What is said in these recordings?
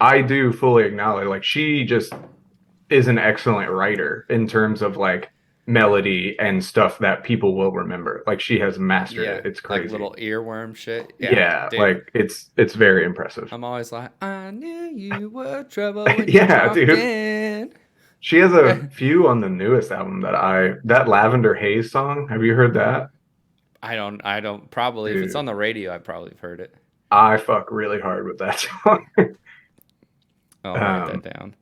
I do fully acknowledge, like, she just is an excellent writer in terms of like melody and stuff that people will remember. Like, she has mastered Yeah, it. It's like crazy. little earworm shit. Yeah, Yeah, dude. like it's very impressive. I'm always like, I knew you were trouble when you Yeah, walked dude. in. She has a few on the newest album that Lavender Haze song. Have you heard that? I don't, probably, if it's on Dude, the radio, I probably have heard it. I fuck really hard with that song. I'll write that Um, down.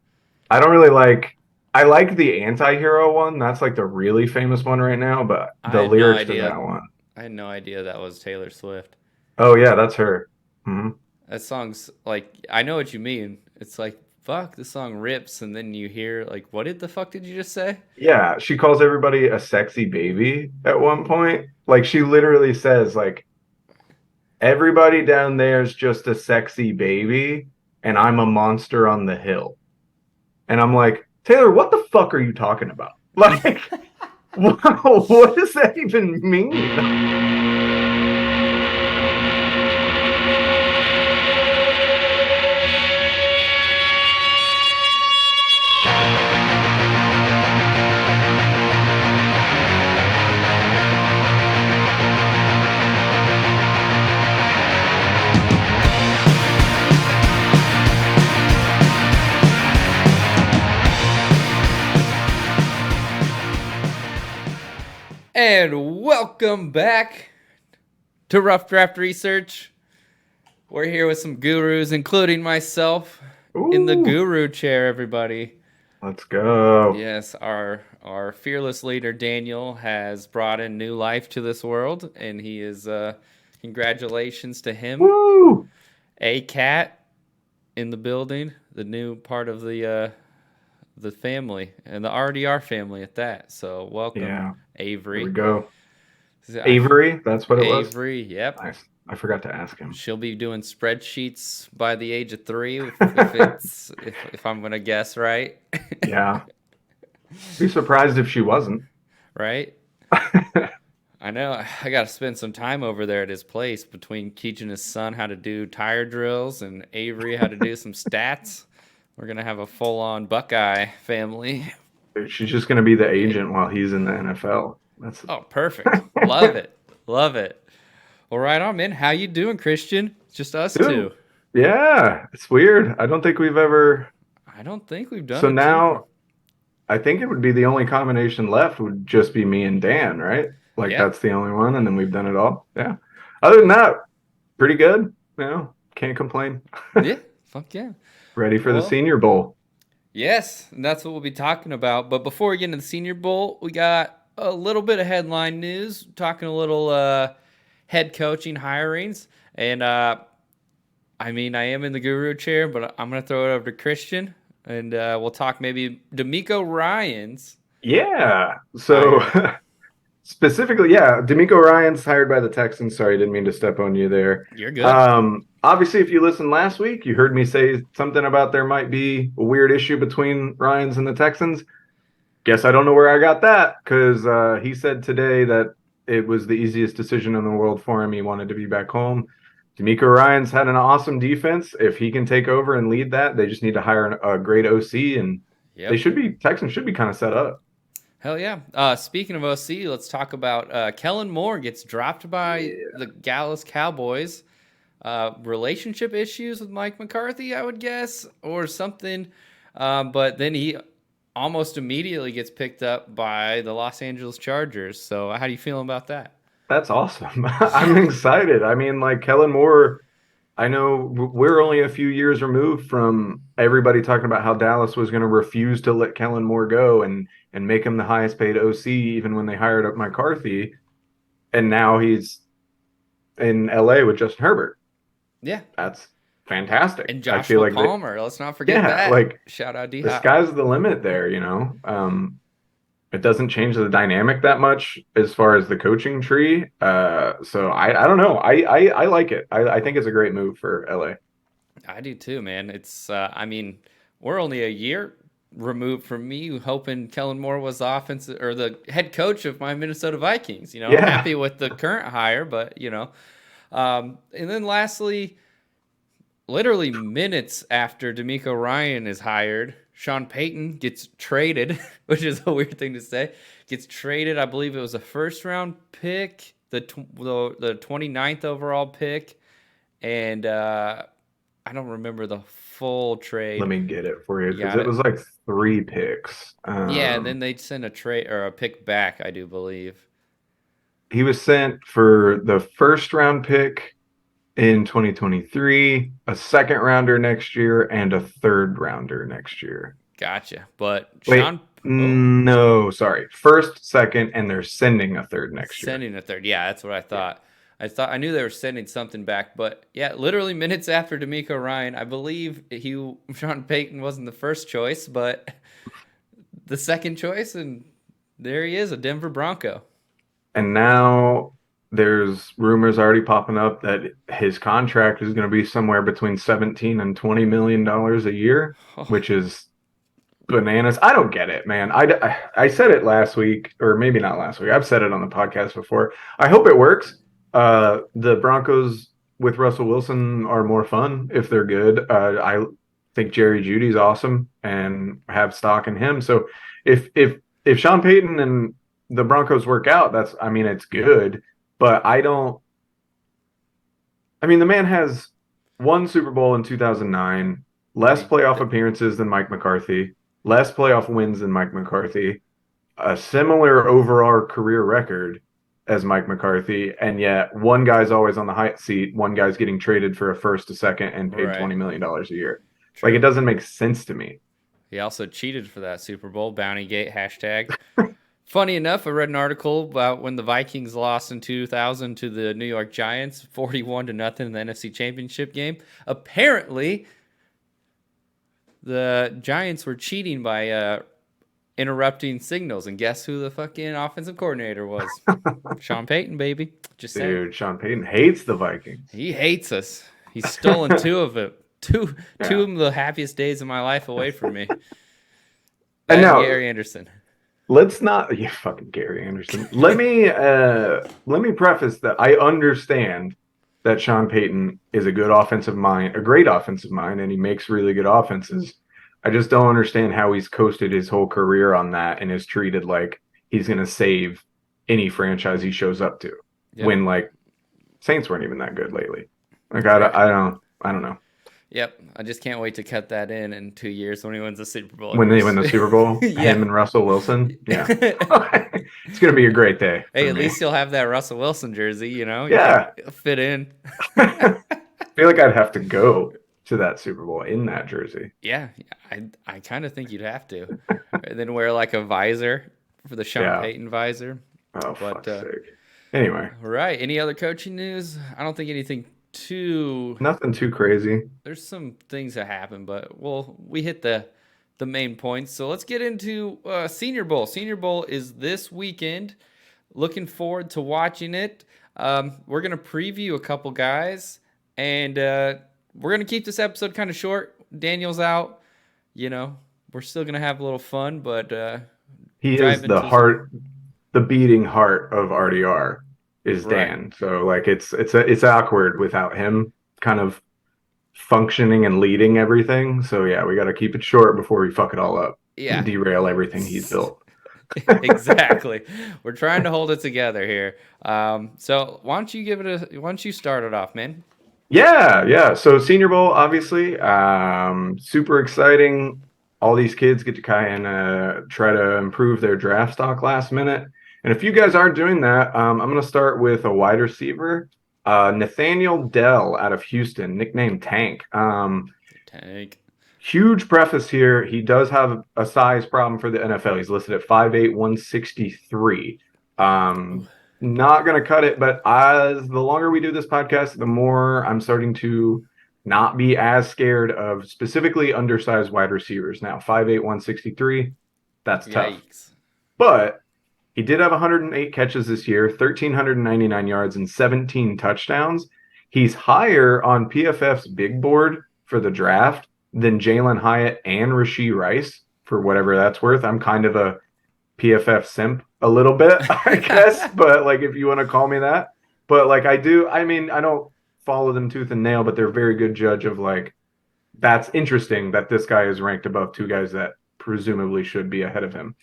I don't really like I like the anti-hero one. That's like the really famous one right now, but I the had no lyrics to idea. that one. I had no idea that was Taylor Swift. Oh yeah, that's her. Mhm. That song's like, I know what you mean. It's like, fuck, this song rips, and then you hear, like, what did the fuck did you just say? Yeah, she calls everybody a sexy baby at one point. Like, she literally says like everybody down there is just a sexy baby and I'm a monster on the hill. And I'm like, Taylor, what the fuck are you talking about? Like, what does that even mean? And welcome back to Rough Draft Research. We're here with some gurus, including myself, in the Ooh, guru chair, everybody. let's go. Yes, our fearless leader Daniel has brought in new life to this world, and he is congratulations to him. Woo! A cat in the building, the new part of the family and the RDR family at that. So welcome, Yeah, here we Avery. go. Avery, that's what it was. Avery, yep. Nice. I forgot to ask him. She'll be doing spreadsheets by the age of 3, if I'm gonna guess right. Yeah. Be surprised if she wasn't. Right? I know. I got to spend some time over there at his place between teaching his son how to do tire drills and Avery how to do some stats. We're gonna have a full-on Buckeye family. She's just going to be the Yeah. agent while he's in the NFL. That's Oh, perfect. Love it. Love it. Well, right on, man. How you doing, Christian? It's just us Dude, two. yeah, it's weird. I don't think we've ever. I don't think we've done So a two for. now I think it would be the only combination left would just be me and Dan, right? Like, Yeah. that's the only one, and then we've done it all. Yeah. Other than that, pretty good. Can't complain. Yeah. Fuck yeah. Ready for the Well, Senior Bowl. yes, and that's what we'll be talking about. But before we get into the Senior Bowl, we got a little bit of headline news, talking a little head coaching hirings. And I mean, I am in the guru chair, but I'm going to throw it over to Christian, and we'll talk maybe D'Amico Ryans Yeah. So hiring. specifically, yeah, D'Amico Ryan's hired by the Texans. Sorry, didn't mean to step on you there. You're good. Obviously, if you listened last week, you heard me say something about there might be a weird issue between Ryan's and the Texans. Guess I don't know where I got that because he said today that it was the easiest decision in the world for him. He wanted to be back home. D'Amico Ryan's had an awesome defense. If he can take over and lead that, they just need to hire a great OC, and Yep. Texans should be kind of set up. Hell yeah. Speaking of OC, let's talk about Kellen Moore gets dropped by Yeah. the Dallas Cowboys. Relationship issues with Mike McCarthy, I would guess, or something. But then he almost immediately gets picked up by the Los Angeles Chargers. So how do you feel about that? That's awesome. I'm Yeah. excited. I mean, like Kellen Moore, I know we're only a few years removed from everybody talking about how Dallas was going to refuse to let Kellen Moore go and make him the highest paid OC even when they hired up McCarthy, and now he's in LA with Justin Herbert. Yeah. That's fantastic. And I feel Joshua like that, Palmer. Let's not forget yeah, that. like Shout out D the Hop. sky's the limit there. It doesn't change the dynamic that much as far as the coaching tree. So I don't know. I like it. I think it's a great move for LA. I do too, man. It's, I mean, we're only a year removed from me hoping Kellen Moore was the offensive or the head coach of my Minnesota Vikings. I'm Yeah. happy with the current hire, but. And then lastly, literally minutes after D'Amico Ryan is hired, Sean Payton gets traded, which is a weird thing to say. Gets traded. I believe it was a first round pick, the 29th overall pick, and I don't remember the full trade. Let me get it for you You because got it it? was like 3 picks. Yeah, and then they'd send a trade or a pick back, I do believe. He was sent for the first round pick in 2023, a second rounder next year, and a third rounder next year. Gotcha. But Wait, Sean, oh, no, sorry. First, second, and they're sending a third next year. sending a third. Yeah, that's what I Yeah. thought. I knew they were sending something back, but yeah, literally minutes after D'Amico Ryan, I believe Sean Payton wasn't the first choice, but the second choice, and there he is, a Denver Bronco. And now there's rumors already popping up that his contract is going to be somewhere between 17 and 20 million dollars a year, Oh, which is bananas. I don't get it, man. I said it last week, or maybe not last week. I've said it on the podcast before. I hope it works. The Broncos with Russell Wilson are more fun if they're good. I think Jerry Judy's awesome and have stock in him. So if Sean Payton and the Broncos work out, I mean, it's good. But I don't. I mean, the man has one Super Bowl in 2009, less playoff appearances than Mike McCarthy, less playoff wins than Mike McCarthy, a similar overall career record as Mike McCarthy, and yet one guy's always on the hot seat, one guy's getting traded for a first, a second, and paid right. $20 million a year. True. Like, it doesn't make sense to me. He also cheated for that Super Bowl, Bountygate hashtag. Funny enough, I read an article about when the Vikings lost in 2000 to the New York Giants, 41-0 in the NFC Championship game. Apparently, the Giants were cheating by interrupting signals, and guess who the fucking offensive coordinator was? Sean Payton, baby. Just saying. Dude, Sean Payton hates the Vikings. He hates us. He's stolen two of it. Two of the happiest days of my life away from me. And now, Gary Anderson. Let's not, yeah, fucking Gary Anderson. Let me preface that I understand that Sean Payton is a good offensive mind, a great offensive mind, and he makes really good offenses. I just don't understand how he's coasted his whole career on that and is treated like he's going to save any franchise he shows up to. Yep. When like Saints weren't even that good lately. Like I don't know. Yep, I just can't wait to cut that in 2 years when he wins the Super Bowl. When they win the Super Bowl, yeah. Him and Russell Wilson, yeah, it's gonna be a great day. Hey, at least you'll have that Russell Wilson jersey, you know. Yeah, fit in. I feel like I'd have to go to that Super Bowl in that jersey. Yeah, I kind of think you'd have to, and then wear like a visor for the Sean Payton visor. Oh, fuck's sake. Anyway, right. Any other coaching news? I don't think anything. Nothing too crazy. There's some things that happen, but we hit the main points. So let's get into Senior Bowl. Senior Bowl is this weekend. Looking forward to watching it. We're gonna preview a couple guys, and we're gonna keep this episode kind of short. Daniel's out. You know, we're still gonna have a little fun, but he is the beating heart of RDR. Is Dan. Right. So like it's awkward without him kind of functioning and leading everything. So yeah, we got to keep it short before we fuck it all up. Yeah. And derail everything he's built. Exactly. We're trying to hold it together here. So why don't you start it off, man? Yeah. So Senior Bowl, obviously, super exciting. All these kids get to kind of try to improve their draft stock last minute. And if you guys aren't doing that, I'm going to start with a wide receiver, Nathaniel Dell out of Houston, nicknamed Tank. Tank. Huge preface here. He does have a size problem for the NFL. He's listed at 5'8", 163. Not going to cut it, but as the longer we do this podcast, the more I'm starting to not be as scared of specifically undersized wide receivers. Now, 5'8", 163, that's tough. Yikes. But he did have 108 catches this year, 1,399 yards, and 17 touchdowns. He's higher on PFF's big board for the draft than Jalen Hyatt and Rashee Rice, for whatever that's worth. I'm kind of a PFF simp a little bit, I guess, but like if you want to call me that. But like I don't follow them tooth and nail, but they're a very good judge of like, that's interesting that this guy is ranked above two guys that presumably should be ahead of him.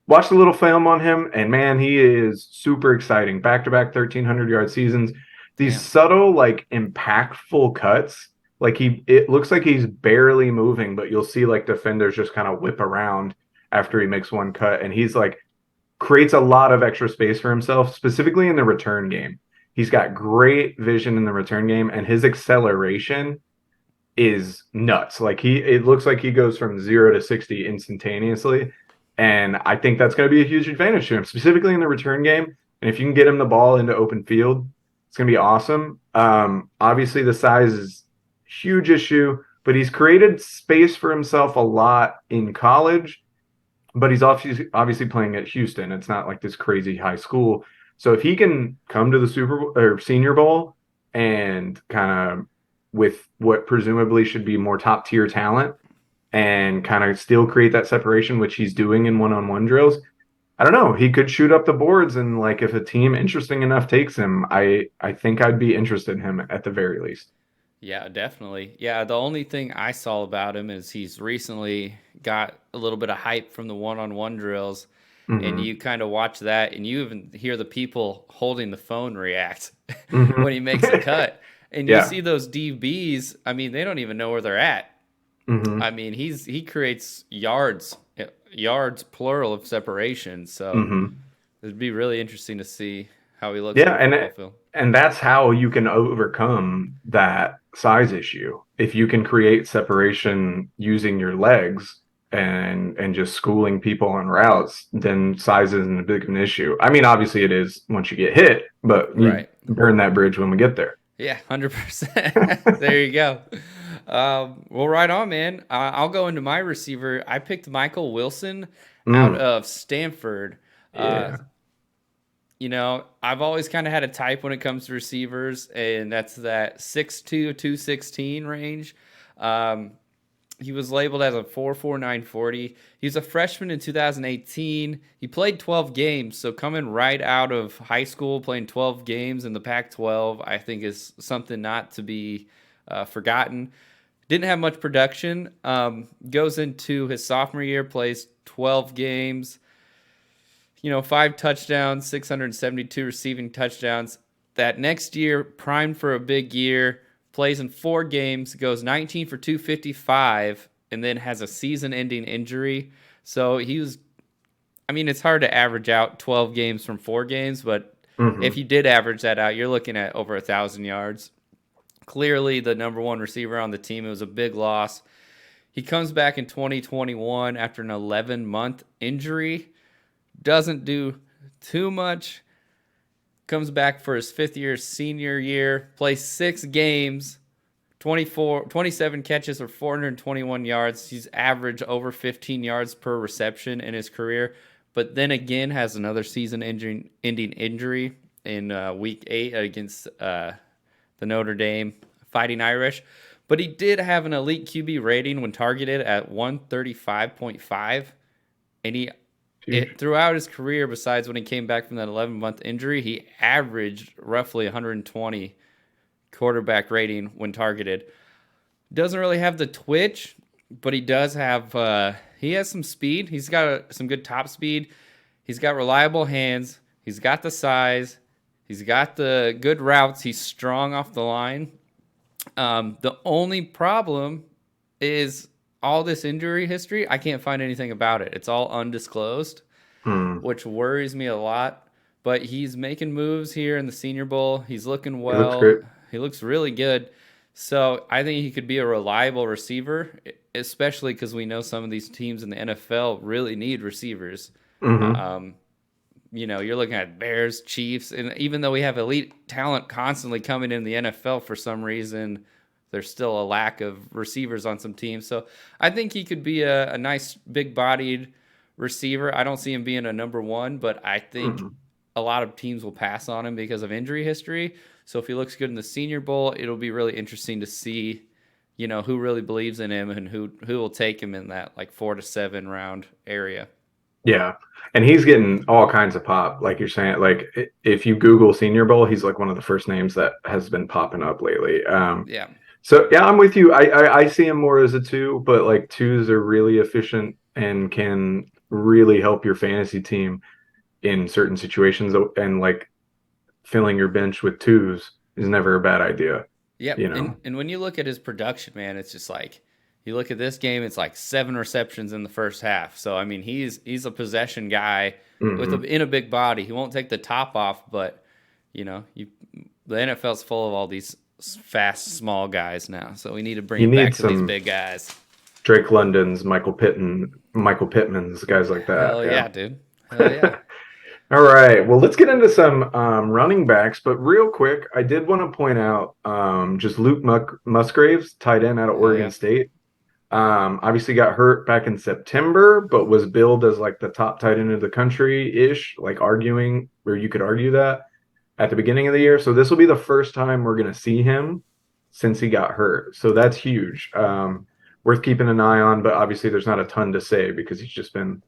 Watched a little film on him, and man, he is super exciting. Back to back 1,300-yard seasons. These Damn. subtle, like impactful cuts. Like it looks like he's barely moving, but you'll see like defenders just kind of whip around after he makes one cut, and he's like creates a lot of extra space for himself, specifically in the return game. He's got great vision in the return game, and his acceleration is nuts. Like it looks like he goes from 0 to 60 instantaneously. And I think that's going to be a huge advantage to him, specifically in the return game. And if you can get him the ball into open field, it's going to be awesome. Obviously, the size is a huge issue, but he's created space for himself a lot in college. But he's obviously playing at Houston. It's not like this crazy high school. So if he can come to the Super Bowl or Senior Bowl and kind of with what presumably should be more top tier talent and kind of still create that separation, which he's doing in one-on-one drills, I don't know. He could shoot up the boards, and like if a team interesting enough takes him, I think I'd be interested in him at the very least. Yeah, definitely. Yeah, the only thing I saw about him is he's recently got a little bit of hype from the one-on-one drills, and Mm-hmm. you kind of watch that, and you even hear the people holding the phone react Mm-hmm. when he makes a cut. And you Yeah. see those DBs, I mean, they don't even know where they're at. Mm-hmm. I mean, he creates yards plural of separation. So Mm-hmm. it'd be really interesting to see how he looks on Yeah, the and football field. that's how you can overcome that size issue. If you can create separation using your legs and just schooling people on routes, then size isn't a big an issue. I mean, obviously it is once you get hit, but you Right. burn that bridge when we get there. Yeah, 100%. There you go. Well, right on, man. I'll go into my receiver. I picked Michael Wilson out Mm, of Stanford. Uh, yeah. I've always kind of had a type when it comes to receivers, and that's that 6'2", 216 range. Um, he was labeled as a 4.49 40. He was a freshman in 2018. He played 12 games, so coming right out of high school, playing 12 games in the Pac-12, I think is something not to be forgotten. Didn't have much production. Goes into his sophomore year, plays 12 games. 5 touchdowns, 672 receiving touchdowns. That next year, primed for a big year, plays in 4 games, goes 19 for 255, and then has a season-ending injury. So it's hard to average out 12 games from 4 games, but if Hmm. you did average that out, you're looking at over 1,000 yards. Clearly the number one receiver on the team. It was a big loss. He comes back in 2021 after an 11-month injury. Doesn't do too much. Comes back for his fifth year, senior year. Plays 6 games, 27 catches for 421 yards. He's averaged over 15 yards per reception in his career. But then again, has another season-ending injury in week 8 against the Notre Dame Fighting Irish. But he did have an elite QB rating when targeted at 135.5. And Huge. throughout his career, besides when he came back from that 11-month injury, he averaged roughly 120 quarterback rating when targeted. Doesn't really have the twitch, but he does have he has some speed. He's got some good top speed. He's got reliable hands. He's got the size. He's got the good routes. He's strong off the line. The only problem is all this injury history. I can't find anything about it. It's all undisclosed, Mm. which worries me a lot. But he's making moves here in the Senior Bowl. He's looking It looks well. great. He looks really good. So I think he could be a reliable receiver, especially because we know some of these teams in the NFL really need receivers. Hmm. Um, you're looking at Bears, Chiefs, and even though we have elite talent constantly coming in the NFL, for some reason, there's still a lack of receivers on some teams. So I think he could be a nice, big-bodied receiver. I don't see him being a number one, but I think Hmm. a lot of teams will pass on him because of injury history. So if he looks good in the Senior Bowl, it'll be really interesting to see, who really believes in him and who will take him in that like 4 to 7 round area. Yeah. And he's getting all kinds of pop, like you're saying. Like if you Google Senior Bowl, he's like one of the first names that has been popping up lately. Yeah. So yeah, I'm with you. I see him more as a two, but like twos are really efficient and can really help your fantasy team in certain situations. And like filling your bench with twos is never a bad idea, Yep. you know. And when you look at his production, man, it's just like you look at this game, it's like 7 receptions in the first half. So I mean, he's a possession guy with Hmm. in a big body. He won't take the top off, but the NFL's full of all these fast, small guys now. So we need to bring You it back need to these some big guys. Drake London's, Michael Pittman's, guys like that. Hell Yeah. yeah, dude. Hell yeah. All right. Well, let's get into some running backs. But real quick, I did want to point out just Luke Musgraves, tight end out of Hell Oregon yeah. State. Obviously got hurt back in September, but was billed as like the top tight end of the country ish, like arguing, where you could argue that at the beginning of the year. So this will be the first time we're going to see him since he got hurt. So that's huge. Worth keeping an eye on, but obviously there's not a ton to say because he's just been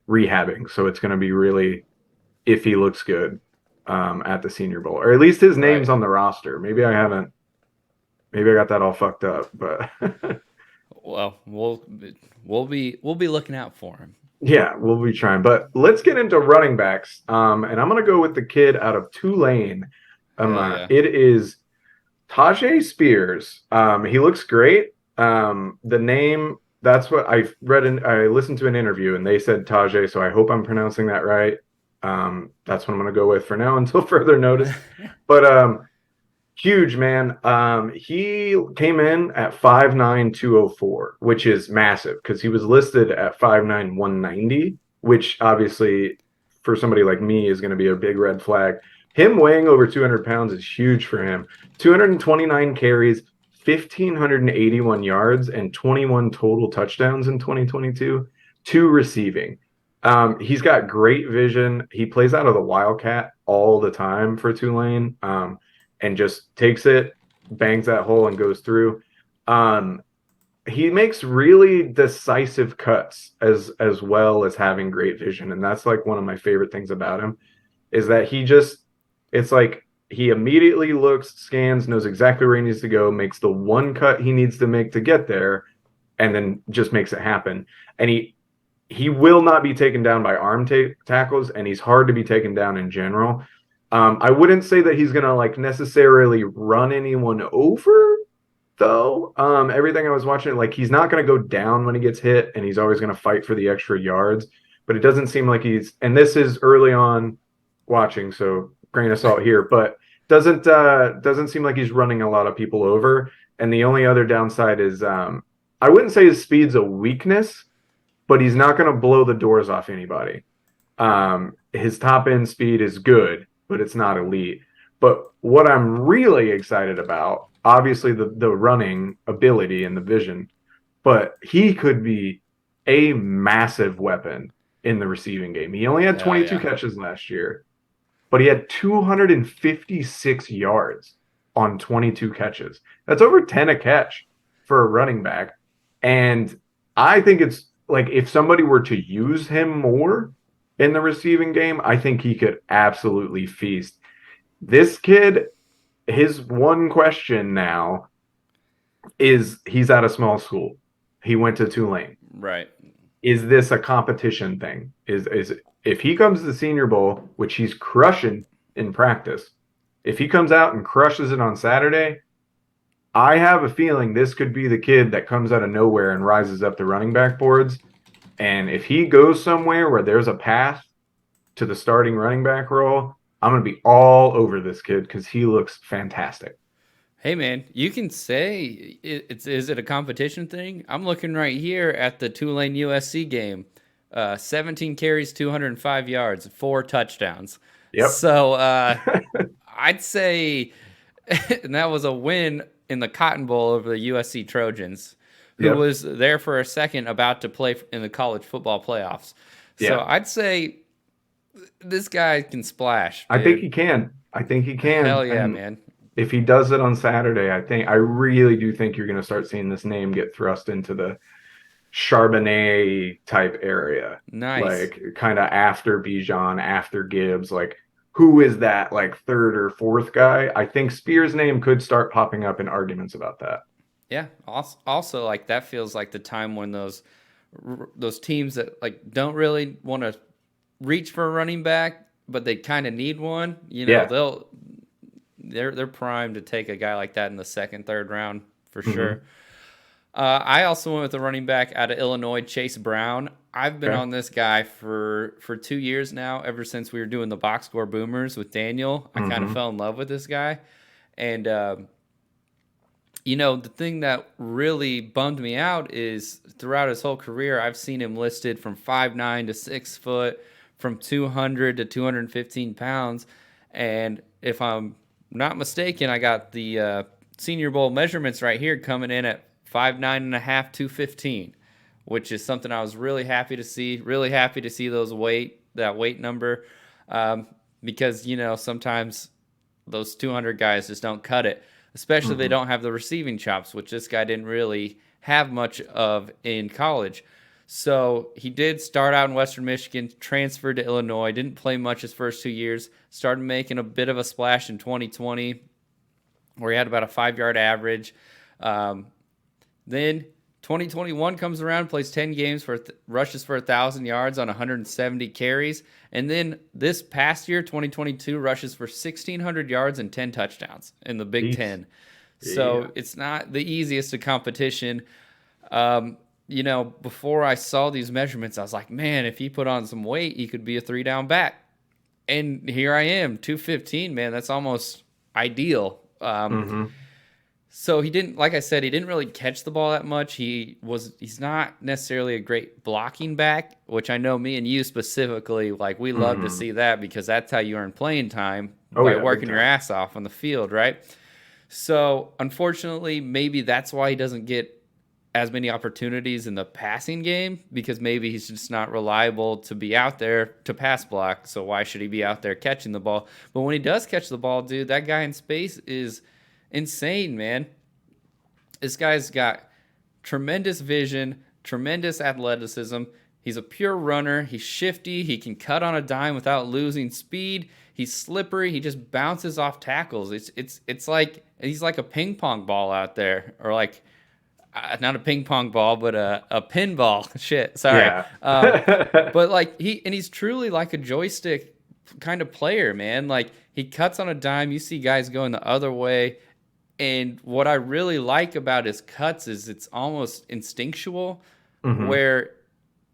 rehabbing. So it's going to be really if he looks good at the Senior Bowl, or at least his name's Right. on the roster. Maybe I haven't. Maybe I got that all fucked up, but Well, we'll be looking out for him. yeah, we'll be trying. But let's get into running backs. And I'm gonna go with the kid out of Tulane. Hell yeah. It is Tajay Spears. He looks great. The name, that's what I read I listened to an interview and they said Tajay, so I hope I'm pronouncing that right. That's what I'm gonna go with for now until further notice. But huge man. He came in at 5'9", 204, which is massive because he was listed at 5'9", 190, which obviously for somebody like me is going to be a big red flag. Him weighing over 200 pounds is huge for him. 229 carries, 1,581 yards, and 21 total touchdowns in 2022, two receiving. He's got great vision. He plays out of the Wildcat all the time for Tulane. And just takes it, bangs that hole, and goes through. Um, he makes really decisive cuts as well as having great vision, and that's like one of my favorite things about him is that it's like he immediately looks, scans, knows exactly where he needs to go, makes the one cut he needs to make to get there, and then just makes it happen. And he will not be taken down by tackles, and he's hard to be taken down in general. I wouldn't say that he's gonna like necessarily run anyone over, though. Everything I was watching, like he's not gonna go down when he gets hit, and he's always gonna fight for the extra yards. But it doesn't seem like he's, and this is early on watching, so grain of salt here, but doesn't seem like he's running a lot of people over. And the only other downside is I wouldn't say his speed's a weakness, but he's not gonna blow the doors off anybody. His top end speed is good, but it's not elite. But what I'm really excited about, obviously the running ability and the vision, but he could be a massive weapon in the receiving game. He only had Hell 22 yeah. catches last year, but he had 256 yards on 22 catches. That's over 10 a catch for a running back. And I think it's like if somebody were to use him more in the receiving game, I think he could absolutely feast. This kid, his one question now is he's at a small school. He went to Tulane. Right. Is this a competition thing? Is if he comes to the Senior Bowl, which he's crushing in practice, if he comes out and crushes it on Saturday, I have a feeling this could be the kid that comes out of nowhere and rises up the running back boards. And if he goes somewhere where there's a path to the starting running back role, I'm going to be all over this kid because he looks fantastic. Hey man, you can say it's is it a competition thing? I'm looking right here at the Tulane USC game. 17 carries, 205 yards, 4 touchdowns. Yep. So I'd say, and that was a win in the Cotton Bowl over the USC Trojans, who Yep. was there for a second about to play in the college football playoffs. So Yeah. I'd say this guy can splash, I think dude. he can. I think he can. Hell yeah, And man. if he does it on Saturday, I really do think you're going to start seeing this name get thrust into the Charbonnet type area, Nice. like kind of after Bijan, after Gibbs. Like, who is that like third or fourth guy? I think Spears' name could start popping up in arguments about that. Yeah. Also, like that feels like the time when those teams that like don't really want to reach for a running back, but they kind of need one. Yeah. They're primed to take a guy like that in the second, third round for Hmm. sure. I also went with a running back out of Illinois, Chase Brown. I've been Okay. on this guy for 2 years now. Ever since we were doing the box score boomers with Daniel, I kind of Hmm. fell in love with this guy. And the thing that really bummed me out is throughout his whole career, I've seen him listed from 5'9" to 6 foot, from 200 to 215 pounds. And if I'm not mistaken, I got the Senior Bowl measurements right here coming in at 5'9" and a half, 215, which is something I was really happy to see. Really happy to see that weight number, because sometimes those 200 guys just don't cut it, especially if they Hmm. don't have the receiving chops, which this guy didn't really have much of in college. So he did start out in Western Michigan, transferred to Illinois, didn't play much his first 2 years, started making a bit of a splash in 2020, where he had about a 5 yard average. Um, then 2021 comes around, plays 10 games rushes for 1,000 yards on 170 carries, and then this past year, 2022, rushes for 1,600 yards and 10 touchdowns in the Big Peace. Ten. Yeah. So it's not the easiest of competition. Before I saw these measurements, I was like, man, if he put on some weight, he could be a 3 down back. And here I am, 215, man. That's almost ideal. Hmm. So he didn't, like I said, he didn't really catch the ball that much. He's not necessarily a great blocking back, which I know me and you specifically, like we love to Hmm. see that because that's how you earn playing time, Oh by yeah, big working your time. ass off on the field, right? So unfortunately, maybe that's why he doesn't get as many opportunities in the passing game, because maybe he's just not reliable to be out there to pass block. So why should he be out there catching the ball? But when he does catch the ball, dude, that guy in space is insane, man. This guy's got tremendous vision, tremendous athleticism. He's a pure runner. He's shifty. He can cut on a dime without losing speed. He's slippery. He just bounces off tackles. It's like he's like a ping pong ball out there, or like not a ping pong ball, but a pinball. Shit, sorry. Yeah. But like he's truly like a joystick kind of player, man. Like he cuts on a dime. You see guys going the other way, and what I really like about his cuts is it's almost instinctual, Hmm. where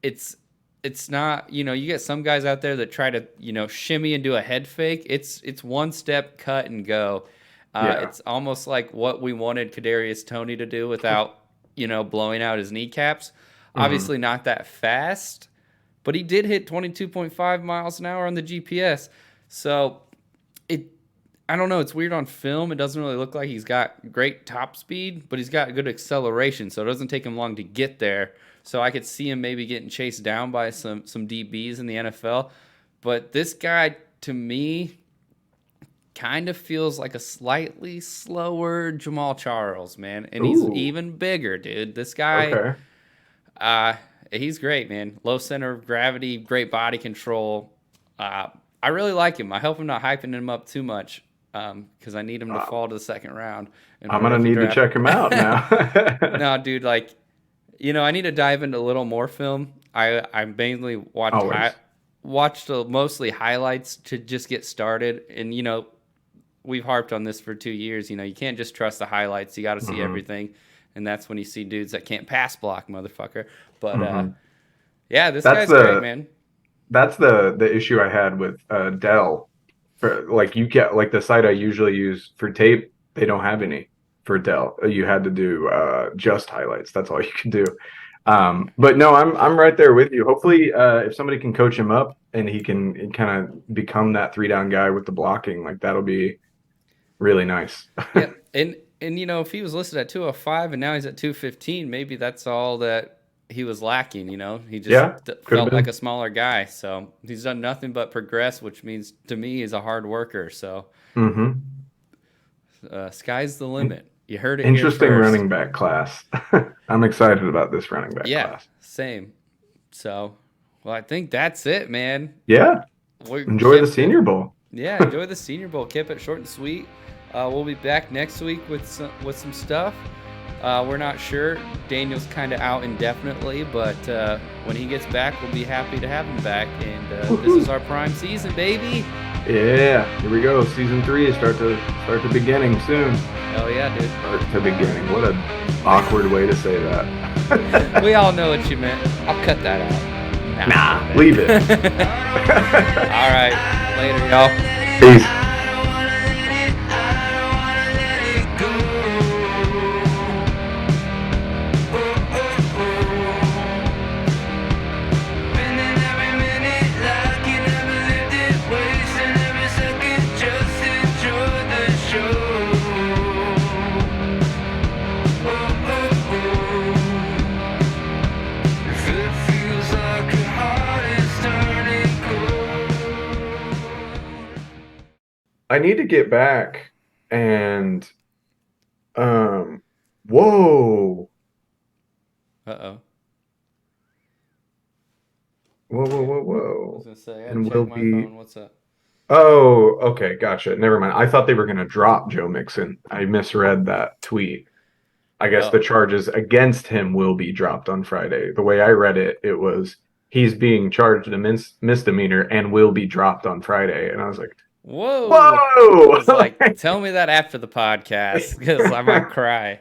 it's it's not, you get some guys out there that try to, shimmy and do a head fake. It's one step cut and go. Yeah. It's almost like what we wanted Kadarius Toney to do without, blowing out his kneecaps. Hmm. Obviously not that fast, but he did hit 22.5 miles an hour on the GPS. So it I don't know. It's weird on film. It doesn't really look like he's got great top speed, but he's got good acceleration, so it doesn't take him long to get there. So I could see him maybe getting chased down by some DBs in the NFL. But this guy, to me, kind of feels like a slightly slower Jamal Charles, man. And he's Ooh. even bigger, dude. This guy, Okay. uh, he's great, man. Low center of gravity, great body control. Uh, I really like him. I hope I'm not hyping him up too much, because I need him to Uh, fall to the second round in my I'm gonna rookie need to draft. check him out now. No, dude, like, I need to dive into a little more film. I mainly Always. watched mostly highlights to just get started, and we've harped on this for 2 years. You can't just trust the highlights. You got to see Hmm. everything, and that's when you see dudes that can't pass block, motherfucker. But Hmm. yeah, this That's guy's great, the man. that's the issue I had with Dell. For like you get like the site I usually use for tape, they don't have any for Dell. You had to do just highlights. That's all you can do. But no, I'm right there with you. Hopefully, if somebody can coach him up and he can kind of become that 3 down guy with the blocking, like that'll be really nice. Yep. And if he was listed at 205 and now he's at 215, maybe that's all that he was lacking. He just Yeah, could have felt like been. a smaller guy. So he's done nothing but progress, which means to me he's a hard worker. So Hmm. sky's the limit. You heard it here Interesting first. running back class. I'm excited about this running back class. Same. So, well, I think that's it, man. Yeah. Enjoy the Senior Bowl. Yeah, enjoy the Senior Bowl. Keep it short and sweet. We'll be back next week with some stuff. We're not sure. Daniel's kind of out indefinitely, but when he gets back, we'll be happy to have him back. And this is our prime season, baby. Yeah, here we go. Season 3 start the beginning soon. Hell yeah, dude. Start to beginning. What an awkward way to say that. We all know what you meant. I'll cut that out. Nah, leave it. All right. Later, y'all. Peace. I need to get back and whoa. Uh-oh. Whoa. I was gonna say, I And check will my be phone. What's up? Oh, okay, gotcha. Never mind. I thought they were gonna drop Joe Mixon. I misread that tweet. I guess the charges against him will be dropped on Friday. The way I read it, it was he's being charged a misdemeanor and will be dropped on Friday. And I was like, whoa. I was like, tell me that after the podcast because I might cry.